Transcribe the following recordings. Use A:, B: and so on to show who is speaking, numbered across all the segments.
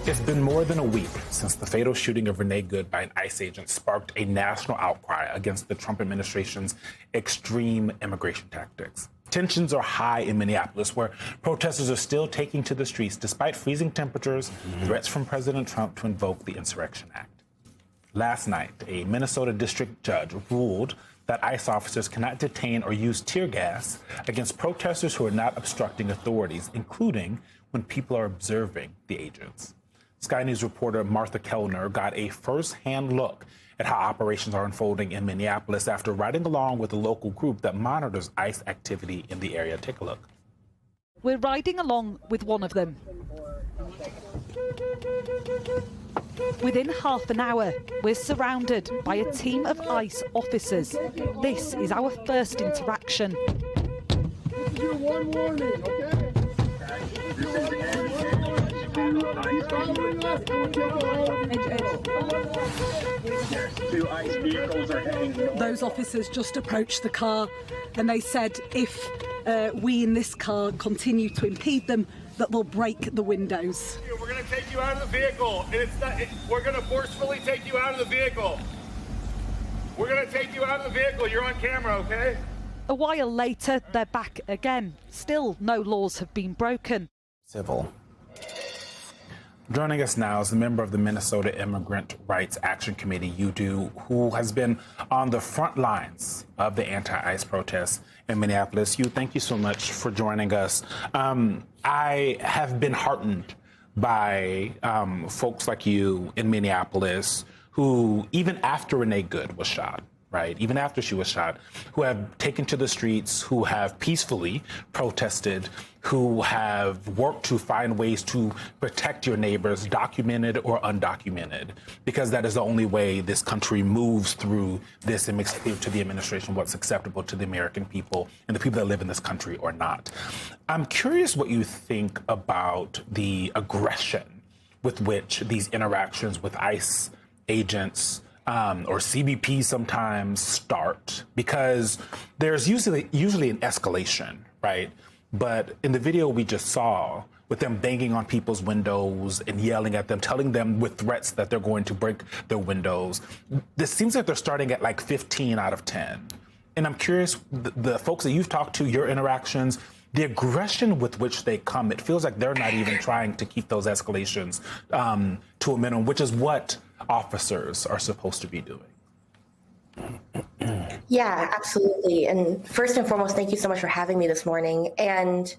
A: It's been more than a week since the fatal shooting of Renee Good by an ICE agent sparked a national outcry against the Trump administration's extreme immigration tactics. Tensions are high in Minneapolis, where protesters are still taking to the streets despite freezing temperatures, threats from President Trump to invoke the Insurrection Act. Last night, a Minnesota district judge ruled that ICE officers cannot detain or use tear gas against protesters who are not obstructing authorities, including when people are observing the agents. Sky News reporter Martha Kellner got a first-hand look at how operations are unfolding in Minneapolis after riding along with a local group that monitors ICE activity in the area. Take a look.
B: We're riding along with one of them. Within half an hour, we're surrounded by a team of ICE officers. This is our first interaction.
C: This is your one warning, okay?
D: Those officers just approached the car and they said if we in this car continue to impede them, that they'll break the windows.
C: We're going to take you out of the vehicle, and we're going to forcefully take you out of the vehicle. We're going to take you out of the vehicle. You're on camera, okay?
B: A while later, they're back again. Still, no laws have been broken.
A: Civil. Joining us now is a member of the Minnesota Immigrant Rights Action Committee, UDO, who has been on the front lines of the anti-ICE protests in Minneapolis. Thank you so much for joining us. I have been heartened by folks like you in Minneapolis who, even after Renee Good was shot, right, even after she was shot, who have taken to the streets, who have peacefully protested, who have worked to find ways to protect your neighbors, documented or undocumented, because that is the only way this country moves through this and makes clear to the administration what's acceptable to the American people and the people that live in this country or not. I'm curious what you think about the aggression with which these interactions with ICE agents or CBP sometimes start, because there's usually an escalation, right? But in the video we just saw, with them banging on people's windows and yelling at them, telling them with threats that they're going to break their windows, this seems like they're starting at like 15 out of 10. And I'm curious, the folks that you've talked to, your interactions, the aggression with which they come, it feels like they're not even trying to keep those escalations to a minimum, which is what officers are supposed to be doing.
E: Yeah, absolutely. And first and foremost, thank you so much for having me this morning. And,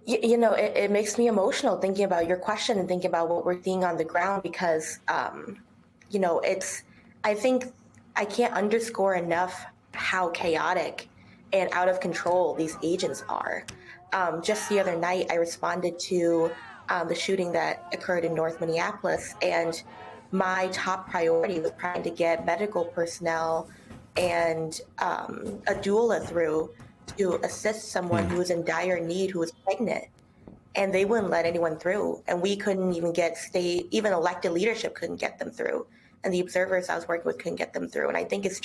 E: you know, it makes me emotional thinking about your question and thinking about what we're seeing on the ground, because, you know, I think I can't underscore enough how chaotic and out of control these agents are. Just the other night, I responded to the shooting that occurred in North Minneapolis, and my top priority was trying to get medical personnel and a doula through to assist someone who was in dire need, who was pregnant, and they wouldn't let anyone through. And we couldn't even even elected leadership couldn't get them through. And the observers I was working with couldn't get them through. And I think that's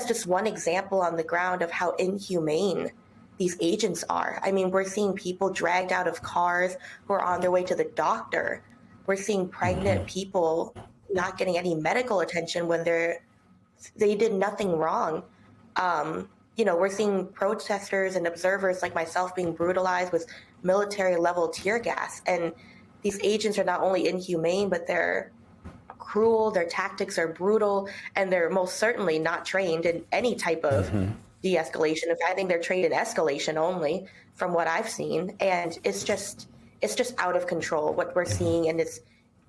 E: just one example on the ground of how inhumane these agents are. I mean, we're seeing people dragged out of cars who are on their way to the doctor. We're seeing pregnant people not getting any medical attention when they did nothing wrong. You know, we're seeing protesters and observers like myself being brutalized with military level tear gas. And these agents are not only inhumane, but they're cruel, their tactics are brutal, and they're most certainly not trained in any type of de-escalation. In fact, I think they're trained in escalation only, from what I've seen. And it's just out of control what we're seeing, and it's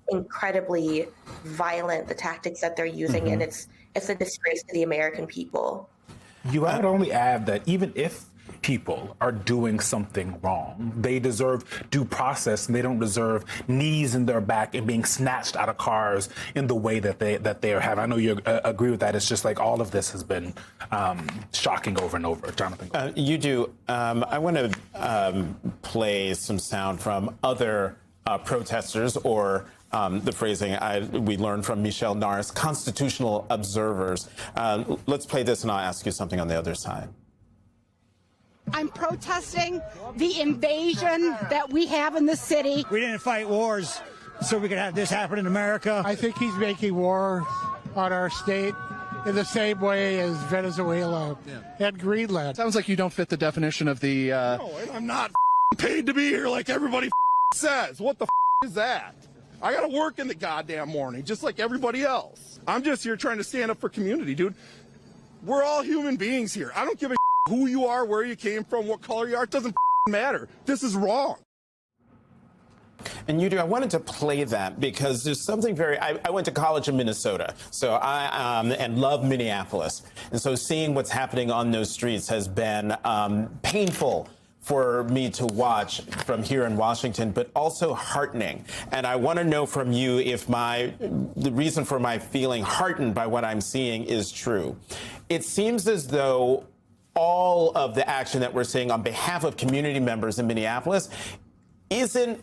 E: incredibly violent, the tactics that they're using, and it's a disgrace to the American people.
A: I would only add that even if people are doing something wrong, they deserve due process, and they don't deserve knees in their back and being snatched out of cars in the way that they are having. I know you agree with that. It's just like all of this has been shocking over and over. Jonathan.
F: You do. I want to play some sound from other protesters, or the phrasing we learned from Michelle Nares, constitutional observers. Let's play this, and I'll ask you something on the other side.
G: I'm protesting the invasion that we have in the city.
H: We didn't fight wars so we could have this happen in America.
I: I think he's making war on our state in the same way as Venezuela and Greenland.
J: Sounds like you don't fit the definition of the...
K: No, and I'm not paid to be here like everybody says. What the is that? I gotta work in the goddamn morning, just like everybody else. I'm just here trying to stand up for community, dude. We're all human beings here. I don't give a who you are, where you came from, what color you are. It doesn't matter. This is wrong.
F: And I wanted to play that because there's something very, I went to college in Minnesota, so and love Minneapolis. And so seeing what's happening on those streets has been painful for me to watch from here in Washington, but also heartening. And I want to know from you if the reason for my feeling heartened by what I'm seeing is true. It seems as though all of the action that we're seeing on behalf of community members in Minneapolis isn't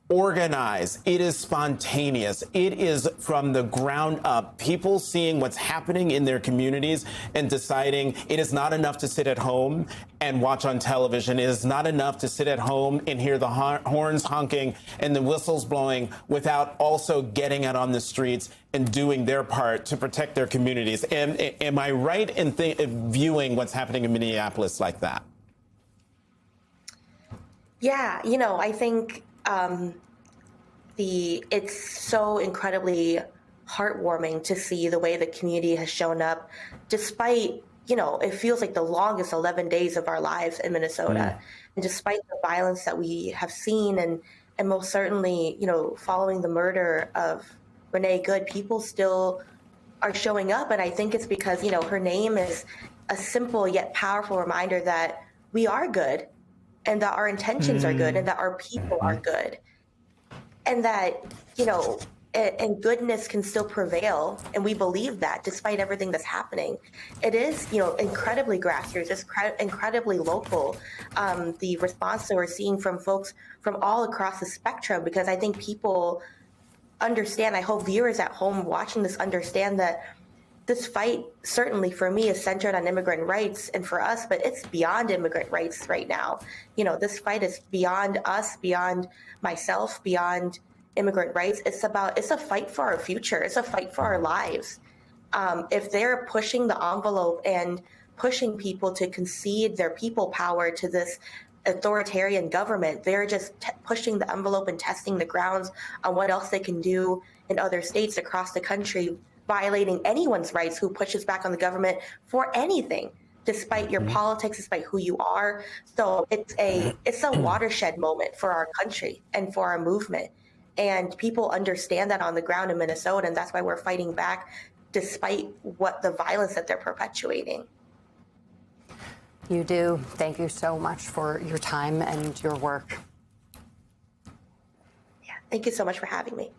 F: organized. It is spontaneous. It is from the ground up. People seeing what's happening in their communities and deciding it is not enough to sit at home and watch on television. It is not enough to sit at home and hear the horns honking and the whistles blowing without also getting out on the streets and doing their part to protect their communities. And am I right in viewing what's happening in Minneapolis like that?
E: Yeah, I think it's so incredibly heartwarming to see the way the community has shown up, despite, it feels like the longest 11 days of our lives in Minnesota. And despite the violence that we have seen and most certainly, following the murder of Renee Good, people still are showing up. And I think it's because, her name is a simple yet powerful reminder that we are good and that our intentions are good and that our people are good. And that, and goodness can still prevail. And we believe that despite everything that's happening. It is, incredibly grassroots, it's incredibly local, the response that we're seeing from folks from all across the spectrum, because I think people understand, I hope viewers at home watching this understand that this fight, certainly for me, is centered on immigrant rights and for us, but it's beyond immigrant rights right now. This fight is beyond us, beyond myself, beyond immigrant rights. It's a fight for our future. It's a fight for our lives. If they're pushing the envelope and pushing people to concede their people power to this authoritarian government, they're just pushing the envelope and testing the grounds on what else they can do in other states across the country, violating anyone's rights who pushes back on the government for anything, despite your politics, despite who you are. So it's a watershed moment for our country and for our movement. And people understand that on the ground in Minnesota, and that's why we're fighting back despite what the violence that they're perpetuating.
L: You do. Thank you so much for your time and your work.
E: Yeah, thank you so much for having me.